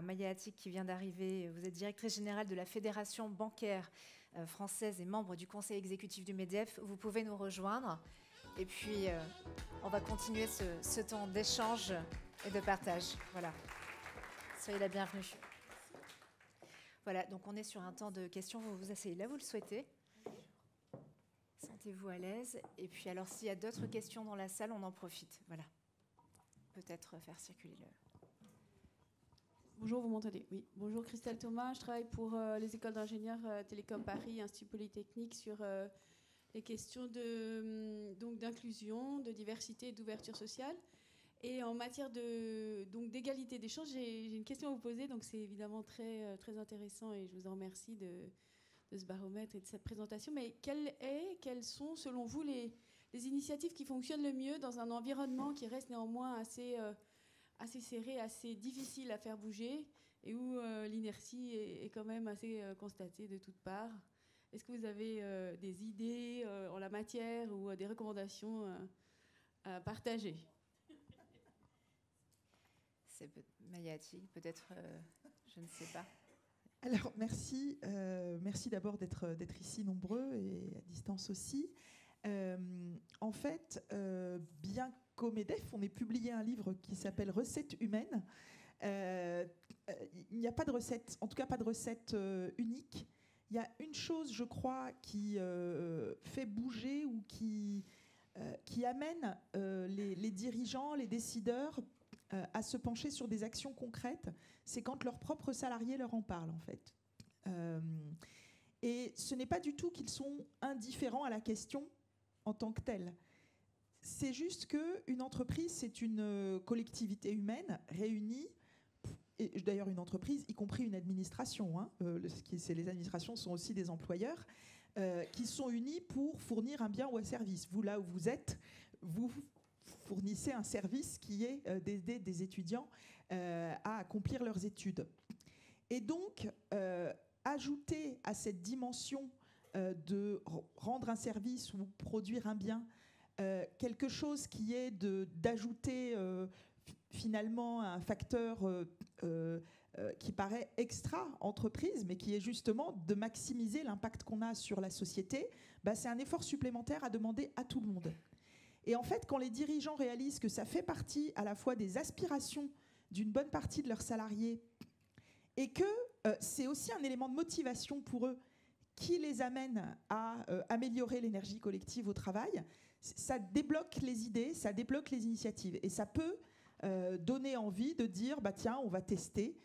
Maya Attic qui vient d'arriver. Vous êtes directrice générale de la Fédération bancaire française et membre du conseil exécutif du MEDEF. Vous pouvez nous rejoindre. Et puis, on va continuer ce temps d'échange et de partage. Voilà. Soyez la bienvenue. Voilà, donc on est sur un temps de questions. Vous vous asseyez là, vous le souhaitez. Sentez-vous à l'aise. Et puis, alors, s'il y a d'autres questions dans la salle, on en profite. Voilà. Peut-être faire circuler le... Bonjour, vous m'entendez? Oui. Bonjour, Christelle Thomas. Je travaille pour les écoles d'ingénieurs Télécom Paris, Institut Polytechnique, sur les questions d'inclusion, de diversité et d'ouverture sociale. Et en matière d'égalité des chances, j'ai une question à vous poser. Donc, c'est évidemment très, très intéressant et je vous en remercie de ce baromètre et de cette présentation. Mais quelles sont, selon vous, les initiatives qui fonctionnent le mieux dans un environnement qui reste néanmoins assez serré, assez difficile à faire bouger et où l'inertie est quand même assez constatée de toutes parts? Est-ce que vous avez des idées en la matière ou des recommandations à partager? C'est Maya Attic, peut-être, je ne sais pas. Alors, merci. Merci d'abord d'être ici nombreux et à distance aussi. En fait, bien qu'au MEDEF, on ait publié un livre qui s'appelle « Recettes humaines », il n'y a pas de recette, en tout cas pas de recette unique. Il y a une chose, je crois, qui fait bouger ou qui amène les dirigeants, les décideurs à se pencher sur des actions concrètes, c'est quand leurs propres salariés leur en parlent, en fait. Et ce n'est pas du tout qu'ils sont indifférents à la question en tant que telle. C'est juste qu'une entreprise, c'est une collectivité humaine réunie, et d'ailleurs une entreprise, y compris une administration, hein, les administrations sont aussi des employeurs, qui sont unis pour fournir un bien ou un service. Vous, là où vous êtes, vous fournissez un service qui est d'aider des étudiants à accomplir leurs études. Et donc, ajouter à cette dimension de rendre un service ou produire un bien quelque chose qui est d'ajouter finalement un facteur qui paraît extra-entreprise, mais qui est justement de maximiser l'impact qu'on a sur la société, c'est un effort supplémentaire à demander à tout le monde. Et en fait, quand les dirigeants réalisent que ça fait partie à la fois des aspirations d'une bonne partie de leurs salariés et que c'est aussi un élément de motivation pour eux qui les amène à améliorer l'énergie collective au travail, ça débloque les idées, ça débloque les initiatives. Et ça peut donner envie de dire, tiens, on va tester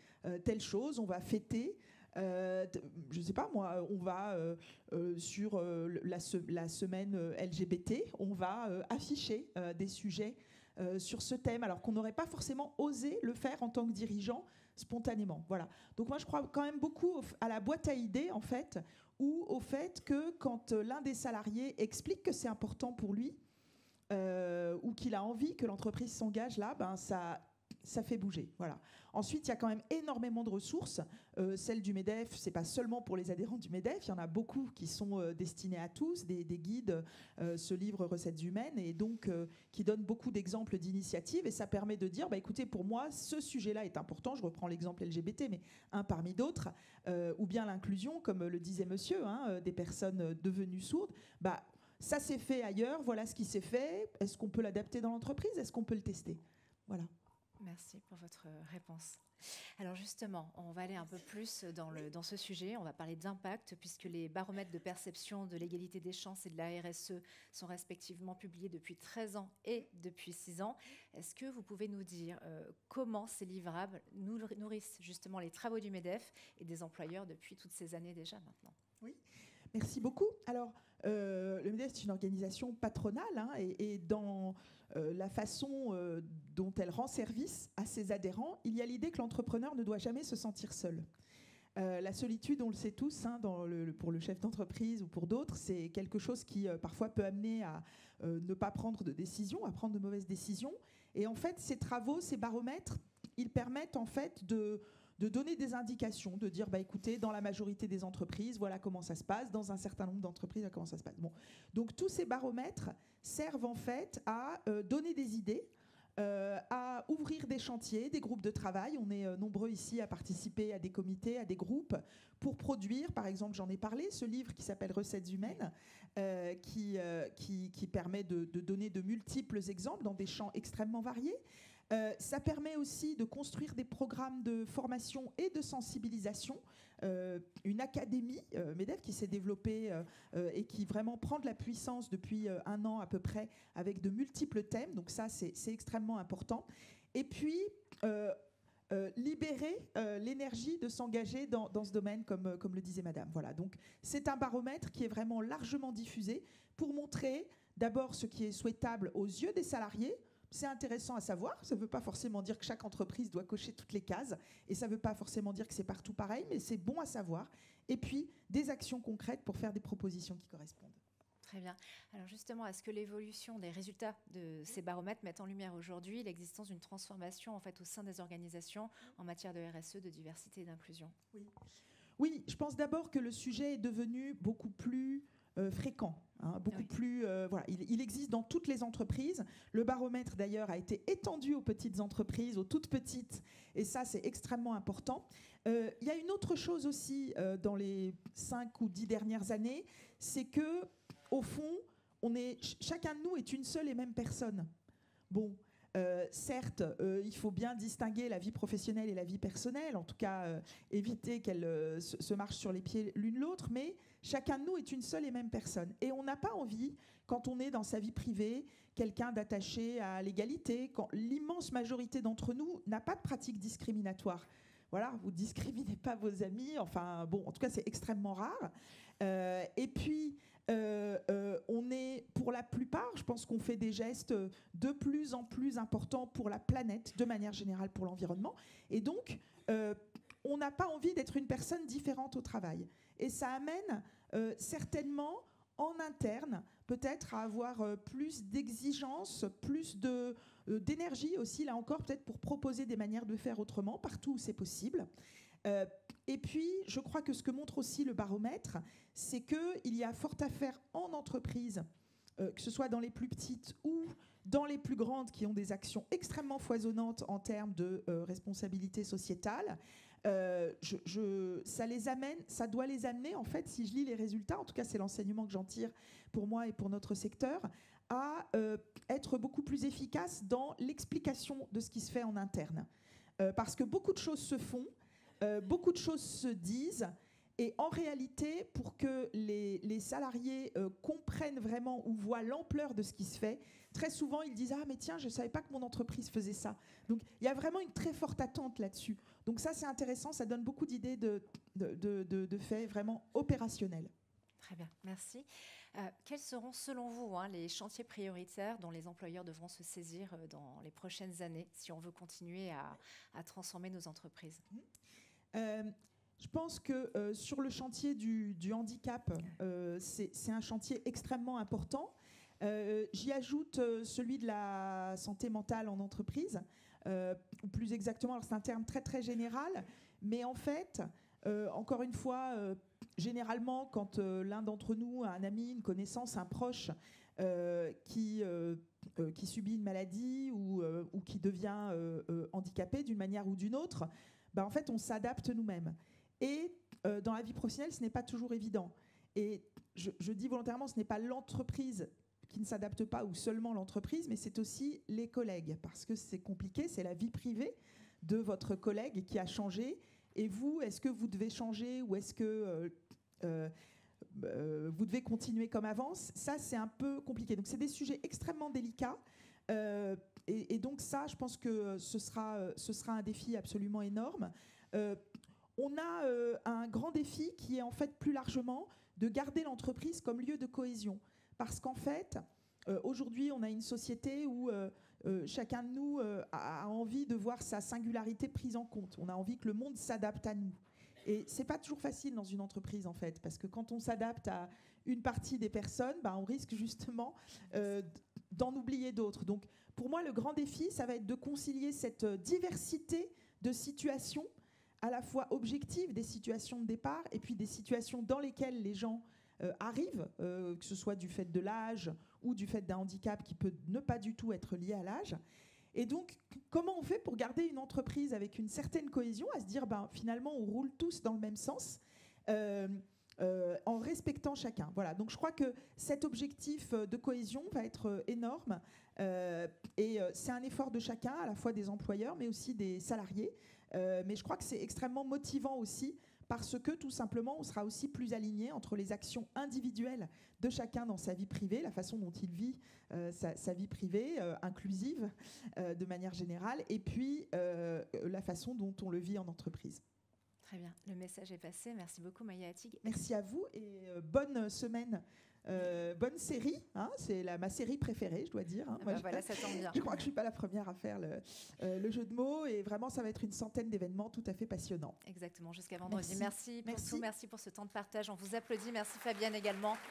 telle chose, on va fêter. Je ne sais pas moi, on va sur la semaine LGBT, on va afficher des sujets sur ce thème, alors qu'on n'aurait pas forcément osé le faire en tant que dirigeant spontanément. Voilà. Donc moi, je crois quand même beaucoup à la boîte à idées, en fait, ou au fait que quand l'un des salariés explique que c'est important pour lui, ou qu'il a envie que l'entreprise s'engage là, ça fait bouger. Voilà. Ensuite, il y a quand même énormément de ressources. Celle du MEDEF, c'est pas seulement pour les adhérents du MEDEF, il y en a beaucoup qui sont destinés à tous, des guides, ce livre Recettes humaines, et donc qui donne beaucoup d'exemples d'initiatives, et ça permet de dire, écoutez, pour moi, ce sujet-là est important, je reprends l'exemple LGBT, mais un parmi d'autres, ou bien l'inclusion, comme le disait monsieur, des personnes devenues sourdes, ça s'est fait ailleurs, voilà ce qui s'est fait, est-ce qu'on peut l'adapter dans l'entreprise, est-ce qu'on peut le tester? Voilà. Merci pour votre réponse. Alors justement, on va aller un peu plus dans ce sujet. On va parler d'impact, puisque les baromètres de perception de l'égalité des chances et de la RSE sont respectivement publiés depuis 13 ans et depuis 6 ans. Est-ce que vous pouvez nous dire comment ces livrables nourrissent justement les travaux du MEDEF et des employeurs depuis toutes ces années déjà maintenant? Oui, merci beaucoup. Alors, le MEDEF, c'est une organisation patronale, et dans la façon dont elle rend service à ses adhérents, il y a l'idée que l'entrepreneur ne doit jamais se sentir seul. La solitude, on le sait tous, pour le chef d'entreprise ou pour d'autres, c'est quelque chose qui parfois peut amener à ne pas prendre de décision, à prendre de mauvaises décisions. Et en fait, ces travaux, ces baromètres, ils permettent en fait de donner des indications, de dire, écoutez, dans la majorité des entreprises, voilà comment ça se passe, dans un certain nombre d'entreprises, voilà comment ça se passe. Bon. Donc tous ces baromètres servent en fait à donner des idées, à ouvrir des chantiers, des groupes de travail. On est nombreux ici à participer à des comités, à des groupes, pour produire, par exemple, j'en ai parlé, ce livre qui s'appelle Recettes humaines, qui permet de donner de multiples exemples dans des champs extrêmement variés. Ça permet aussi de construire des programmes de formation et de sensibilisation. Une académie MEDEF qui s'est développée et qui vraiment prend de la puissance depuis 1 an à peu près, avec de multiples thèmes. Donc ça, c'est extrêmement important. Et puis, libérer l'énergie de s'engager dans ce domaine, comme le disait Madame. Voilà, donc c'est un baromètre qui est vraiment largement diffusé pour montrer d'abord ce qui est souhaitable aux yeux des salariés. C'est intéressant à savoir, ça ne veut pas forcément dire que chaque entreprise doit cocher toutes les cases, et ça ne veut pas forcément dire que c'est partout pareil, mais c'est bon à savoir. Et puis, des actions concrètes pour faire des propositions qui correspondent. Très bien. Alors justement, est-ce que l'évolution des résultats de ces baromètres met en lumière aujourd'hui l'existence d'une transformation en fait, au sein des organisations en matière de RSE, de diversité et d'inclusion ? Oui, je pense d'abord que le sujet est devenu beaucoup plus fréquent. Beaucoup plus, voilà, il existe dans toutes les entreprises. Le baromètre, d'ailleurs, a été étendu aux petites entreprises, aux toutes petites, et ça, c'est extrêmement important. Il y a une autre chose aussi dans les 5 ou 10 dernières années, c'est que, au fond, chacun de nous est une seule et même personne. Bon, certes, il faut bien distinguer la vie professionnelle et la vie personnelle, en tout cas éviter qu'elles se marchent sur les pieds l'une l'autre, mais chacun de nous est une seule et même personne. Et on n'a pas envie, quand on est dans sa vie privée, quelqu'un d'attaché à l'égalité, quand l'immense majorité d'entre nous n'a pas de pratique discriminatoire. Voilà, vous ne discriminez pas vos amis, enfin bon, en tout cas c'est extrêmement rare. Et puis, on est, pour la plupart, je pense qu'on fait des gestes de plus en plus importants pour la planète, de manière générale pour l'environnement. Et donc, on n'a pas envie d'être une personne différente au travail. Et ça amène certainement en interne, peut-être à avoir plus d'exigences, plus d'énergie aussi, là encore, peut-être pour proposer des manières de faire autrement, partout où c'est possible. Et puis, je crois que ce que montre aussi le baromètre, c'est qu'il y a fort à faire en entreprise, que ce soit dans les plus petites ou dans les plus grandes qui ont des actions extrêmement foisonnantes en termes de responsabilité sociétale. Ça doit les amener, en fait, si je lis les résultats, en tout cas c'est l'enseignement que j'en tire pour moi et pour notre secteur, à être beaucoup plus efficace dans l'explication de ce qui se fait en interne. Parce que beaucoup de choses se font, beaucoup de choses se disent, et en réalité, pour que les salariés comprennent vraiment ou voient l'ampleur de ce qui se fait, très souvent ils disent « Ah mais tiens, je ne savais pas que mon entreprise faisait ça ». Donc il y a vraiment une très forte attente là-dessus. Donc ça c'est intéressant, ça donne beaucoup d'idées de faits vraiment opérationnels. Très bien, merci. Quels seront selon vous les chantiers prioritaires dont les employeurs devront se saisir dans les prochaines années si on veut continuer à transformer nos entreprises ? Je pense que sur le chantier du handicap, c'est un chantier extrêmement important. J'y ajoute celui de la santé mentale en entreprise, ou plus exactement, alors c'est un terme très très général, mais en fait, encore une fois, généralement, quand l'un d'entre nous, un ami, une connaissance, un proche, qui subit une maladie ou qui devient handicapé d'une manière ou d'une autre, en fait, on s'adapte nous-mêmes. Et dans la vie professionnelle, ce n'est pas toujours évident. Et je dis volontairement, ce n'est pas l'entreprise qui ne s'adapte pas ou seulement l'entreprise, mais c'est aussi les collègues, parce que c'est compliqué, c'est la vie privée de votre collègue qui a changé. Et vous, est-ce que vous devez changer ou est-ce que vous devez continuer comme avant ? Ça, c'est un peu compliqué. Donc, c'est des sujets extrêmement délicats. Et donc, ça, je pense que ce sera un défi absolument énorme. On a un grand défi qui est en fait plus largement de garder l'entreprise comme lieu de cohésion. Parce qu'en fait, aujourd'hui, on a une société où chacun de nous a envie de voir sa singularité prise en compte. On a envie que le monde s'adapte à nous. Et c'est pas toujours facile dans une entreprise, en fait, parce que quand on s'adapte à une partie des personnes, on risque justement d'en oublier d'autres. Donc, pour moi, le grand défi, ça va être de concilier cette diversité de situations, à la fois objectives, des situations de départ, et puis des situations dans lesquelles les gens arrivent, que ce soit du fait de l'âge ou du fait d'un handicap qui peut ne pas du tout être lié à l'âge. Et donc, comment on fait pour garder une entreprise avec une certaine cohésion, à se dire, finalement, on roule tous dans le même sens, en respectant chacun. Voilà. Donc, je crois que cet objectif de cohésion va être énorme. Et c'est un effort de chacun, à la fois des employeurs, mais aussi des salariés. Mais je crois que c'est extrêmement motivant aussi, parce que tout simplement, on sera aussi plus aligné entre les actions individuelles de chacun dans sa vie privée, la façon dont il vit sa vie privée, inclusive de manière générale, et puis la façon dont on le vit en entreprise. Très bien, le message est passé. Merci beaucoup Maya Attig. Merci à vous et bonne semaine. Bonne série, hein, c'est ma série préférée, je dois dire. Hein. Moi, voilà, ça tombe bien. Je crois que je ne suis pas la première à faire le jeu de mots, et vraiment, ça va être une centaine d'événements tout à fait passionnants. Exactement, jusqu'à vendredi. Merci pour Merci. tout, merci pour ce temps de partage. On vous applaudit. Merci Fabienne également.